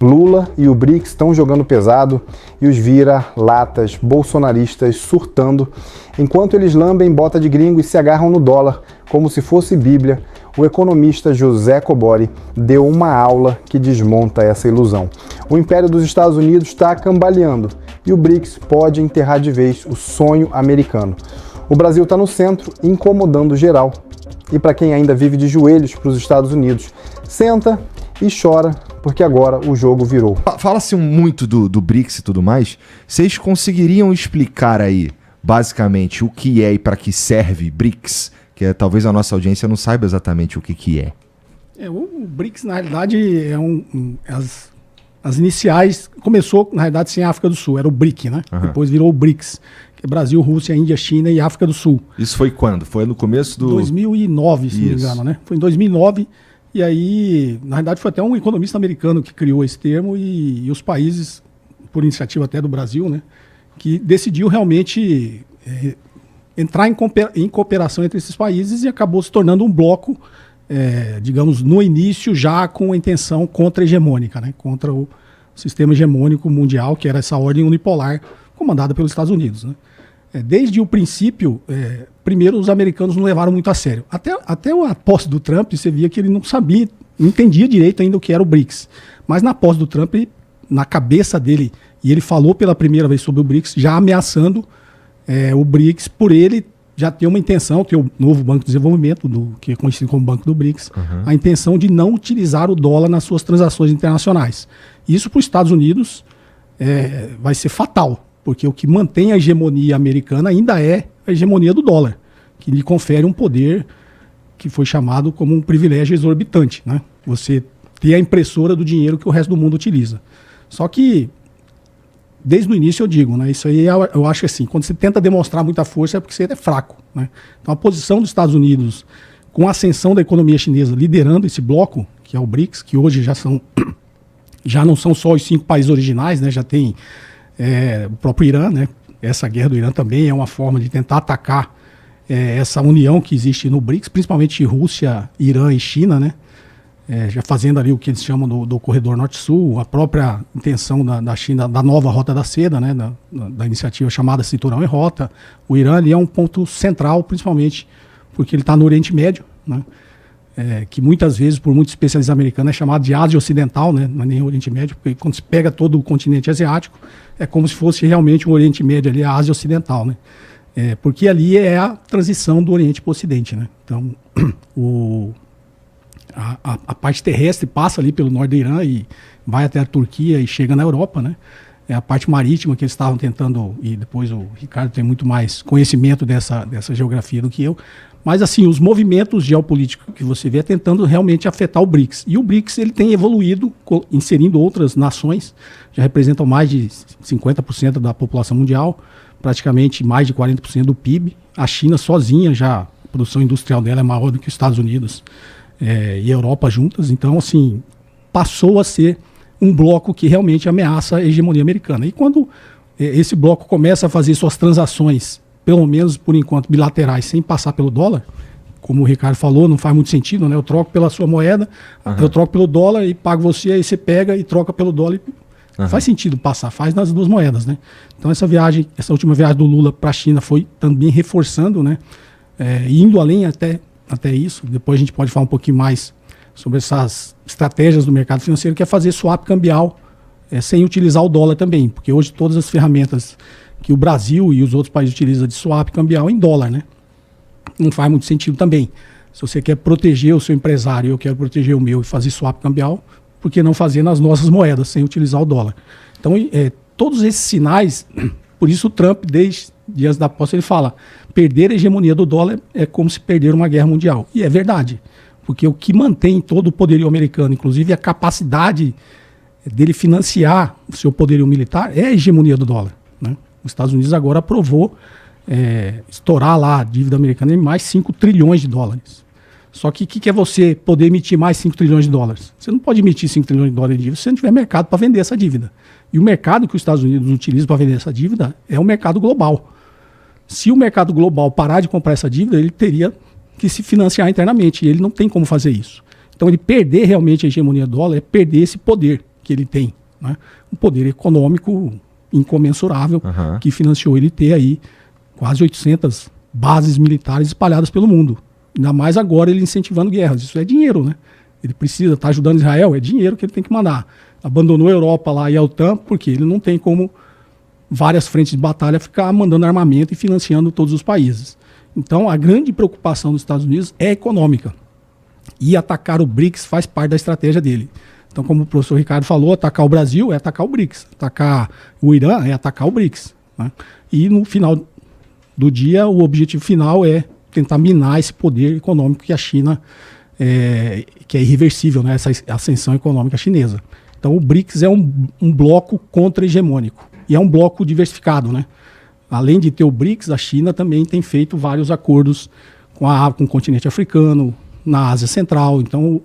Lula e o BRICS estão jogando pesado e os vira-latas bolsonaristas surtando. Enquanto eles lambem bota de gringo e se agarram no dólar como se fosse Bíblia, o economista José Cobori deu uma aula que desmonta essa ilusão. O império dos Estados Unidos está cambaleando e o BRICS pode enterrar de vez o sonho americano. O Brasil está no centro, incomodando geral. E para quem ainda vive de joelhos para os Estados Unidos, senta e chora, porque agora o jogo virou. Fala-se muito do BRICS e tudo mais. Vocês conseguiriam explicar aí, basicamente, o que é e para que serve BRICS? Que talvez a nossa audiência não saiba exatamente o que é. O BRICS, na realidade, as iniciais... Começou, na realidade, sem África do Sul. Era o BRIC, né? Uhum. Depois virou o BRICS, que é Brasil, Rússia, Índia, China e África do Sul. Isso foi quando? Foi no começo do... 2009, se não me engano, né? Foi em 2009... E aí, na verdade, foi até um economista americano que criou esse termo e os países, por iniciativa até do Brasil, né, que decidiu realmente entrar em cooperação entre esses países e acabou se tornando um bloco, digamos, no início já com a intenção contra-hegemônica, né, contra o sistema hegemônico mundial, que era essa ordem unipolar comandada pelos Estados Unidos, né. Desde o princípio, primeiro os americanos não levaram muito a sério. Até a posse do Trump, você via que ele não sabia, não entendia direito ainda o que era o BRICS. Mas na posse do Trump, na cabeça dele, e ele falou pela primeira vez sobre o BRICS, já ameaçando o BRICS por ele já ter uma intenção, ter o novo Banco de Desenvolvimento, que é conhecido como Banco do BRICS, a intenção de não utilizar o dólar nas suas transações internacionais. Isso para os Estados Unidos vai ser fatal. Porque o que mantém a hegemonia americana ainda é a hegemonia do dólar, que lhe confere um poder que foi chamado como um privilégio exorbitante, né? Você ter a impressora do dinheiro que o resto do mundo utiliza. Só que, desde o início eu digo, né? Isso aí eu acho assim, quando você tenta demonstrar muita força é porque você é fraco, né? Então a posição dos Estados Unidos, com a ascensão da economia chinesa liderando esse bloco, que é o BRICS, que hoje já não são só os 5 países originais, né? Já tem... o próprio Irã, né? Essa guerra do Irã também é uma forma de tentar atacar essa união que existe no BRICS, principalmente Rússia, Irã e China, né? Já fazendo ali o que eles chamam do corredor norte-sul, a própria intenção da China da nova rota da seda, né? Da iniciativa chamada Cinturão e Rota. O Irã ali é um ponto central, principalmente porque ele está no Oriente Médio, né? Que muitas vezes, por muitos especialistas americanos, é chamado de Ásia Ocidental, né? Não é nem Oriente Médio, porque quando se pega todo o continente asiático, é como se fosse realmente o Oriente Médio ali, a Ásia Ocidental, né? Porque ali é a transição do Oriente para o Ocidente, né? Então, a parte terrestre passa ali pelo norte do Irã e vai até a Turquia e chega na Europa, né? É a parte marítima que eles estavam tentando, e depois o Ricardo tem muito mais conhecimento dessa geografia do que eu. Mas, assim, os movimentos geopolíticos que você vê é tentando realmente afetar o BRICS. E o BRICS ele tem evoluído, inserindo outras nações, já representam mais de 50% da população mundial, praticamente mais de 40% do PIB. A China sozinha, já a produção industrial dela é maior do que os Estados Unidos e a Europa juntas. Então, assim, passou a ser um bloco que realmente ameaça a hegemonia americana. E quando esse bloco começa a fazer suas transações, pelo menos por enquanto bilaterais, sem passar pelo dólar, como o Ricardo falou, não faz muito sentido, né? Eu troco pela sua moeda, eu troco pelo dólar e pago você, aí você pega e troca pelo dólar. Faz sentido passar, faz nas duas moedas, né? Então essa última viagem do Lula para a China foi também reforçando, né? Indo além até isso. Depois a gente pode falar um pouquinho mais sobre essas estratégias do mercado financeiro, que é fazer swap cambial sem utilizar o dólar também, porque hoje todas as ferramentas que o Brasil e os outros países utilizam de swap cambial em dólar, né? Não faz muito sentido também. Se você quer proteger o seu empresário, eu quero proteger o meu e fazer swap cambial, por que não fazer nas nossas moedas, sem utilizar o dólar? Então, todos esses sinais, por isso o Trump, desde dias da posse, ele fala, perder a hegemonia do dólar é como se perder uma guerra mundial. E é verdade, porque o que mantém todo o poderio americano, inclusive a capacidade dele financiar o seu poderio militar, é a hegemonia do dólar, né? Os Estados Unidos agora aprovou estourar lá a dívida americana em mais 5 trilhões de dólares. Só que o que é você poder emitir mais 5 trilhões de dólares? Você não pode emitir 5 trilhões de dólares de dívida se você não tiver mercado para vender essa dívida. E o mercado que os Estados Unidos utilizam para vender essa dívida é o mercado global. Se o mercado global parar de comprar essa dívida, ele teria que se financiar internamente. E ele não tem como fazer isso. Então, ele perder realmente a hegemonia do dólar é perder esse poder que ele tem, né? Um poder econômico incomensurável, que financiou ele ter aí quase 800 bases militares espalhadas pelo mundo. Ainda mais agora ele incentivando guerras. Isso é dinheiro, né? Ele precisa estar ajudando Israel, é dinheiro que ele tem que mandar. Abandonou a Europa lá e a OTAN, porque ele não tem como várias frentes de batalha ficar mandando armamento e financiando todos os países. Então a grande preocupação dos Estados Unidos é econômica. E atacar o BRICS faz parte da estratégia dele. Então, como o professor Ricardo falou, atacar o Brasil é atacar o BRICS. Atacar o Irã é atacar o BRICS, né? E no final do dia, o objetivo final é tentar minar esse poder econômico que a China, que é irreversível, né? Essa ascensão econômica chinesa. Então o BRICS é um bloco contra-hegemônico. E é um bloco diversificado, né? Além de ter o BRICS, a China também tem feito vários acordos com o continente africano, na Ásia Central, então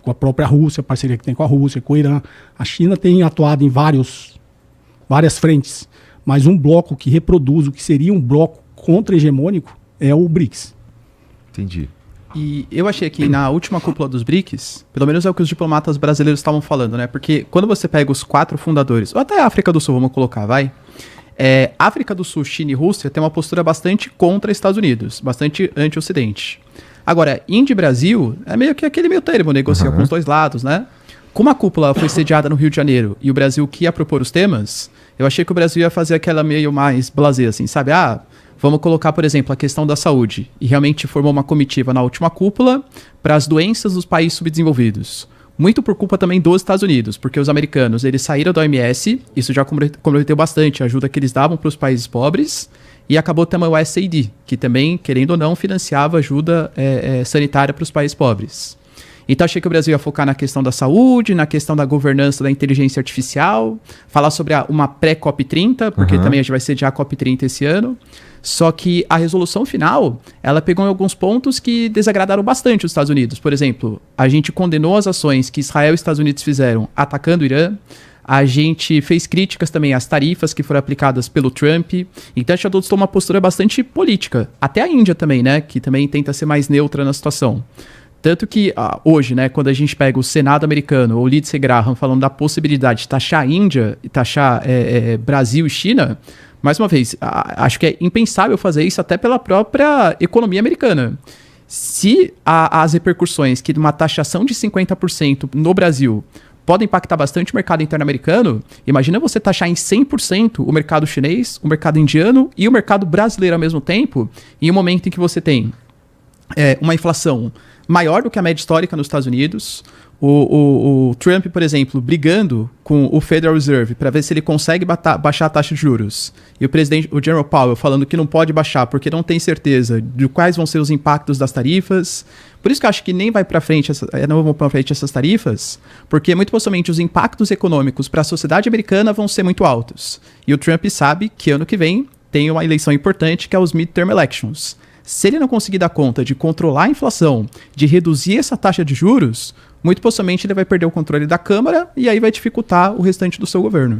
com a própria Rússia, a parceria que tem com a Rússia, com o Irã. A China tem atuado em várias frentes, mas um bloco que reproduz o que seria um bloco contra-hegemônico é o BRICS. Entendi. E eu achei que na última cúpula dos BRICS, pelo menos é o que os diplomatas brasileiros estavam falando, né? Porque quando você pega os 4 fundadores, ou até a África do Sul, vamos colocar, vai. África do Sul, China e Rússia tem uma postura bastante contra Estados Unidos, bastante anti-Ocidente. Agora, Índia e Brasil é meio que aquele meio termo, negocia com os dois lados, né? Como a cúpula foi sediada no Rio de Janeiro e o Brasil que ia propor os temas, eu achei que o Brasil ia fazer aquela meio mais blasé, assim, sabe? Vamos colocar, por exemplo, a questão da saúde. E realmente formou uma comitiva na última cúpula para as doenças dos países subdesenvolvidos. Muito por culpa também dos Estados Unidos, porque os americanos, eles saíram da OMS, isso já comprometeu bastante a ajuda que eles davam para os países pobres, e acabou também o USAID, que também, querendo ou não, financiava ajuda sanitária para os países pobres. Então achei que o Brasil ia focar na questão da saúde, na questão da governança da inteligência artificial, falar sobre uma pré-COP30, porque também a gente vai sediar a COP30 esse ano. Só que a resolução final, ela pegou em alguns pontos que desagradaram bastante os Estados Unidos. Por exemplo, a gente condenou as ações que Israel e Estados Unidos fizeram atacando o Irã. A gente fez críticas também às tarifas que foram aplicadas pelo Trump. Então a gente adotou uma postura bastante política. Até a Índia também, né? Que também tenta ser mais neutra na situação. Tanto que hoje, né, quando a gente pega o Senado americano ou o Lindsey Graham falando da possibilidade de taxar a Índia e taxar Brasil e China, mais uma vez, acho que é impensável fazer isso até pela própria economia americana. Se as repercussões que uma taxação de 50% no Brasil podem impactar bastante o mercado interno americano, imagina você taxar em 100% o mercado chinês, o mercado indiano e o mercado brasileiro ao mesmo tempo, em um momento em que você tem uma inflação maior do que a média histórica nos Estados Unidos, o Trump, por exemplo, brigando com o Federal Reserve para ver se ele consegue baixar a taxa de juros, e o Jerome Powell falando que não pode baixar porque não tem certeza de quais vão ser os impactos das tarifas. Por isso que eu acho que nem vai para frente, não vão para frente essas tarifas, porque muito possivelmente os impactos econômicos para a sociedade americana vão ser muito altos. E o Trump sabe que ano que vem tem uma eleição importante, que é os midterm elections. Se ele não conseguir dar conta de controlar a inflação, de reduzir essa taxa de juros, muito possivelmente ele vai perder o controle da Câmara e aí vai dificultar o restante do seu governo.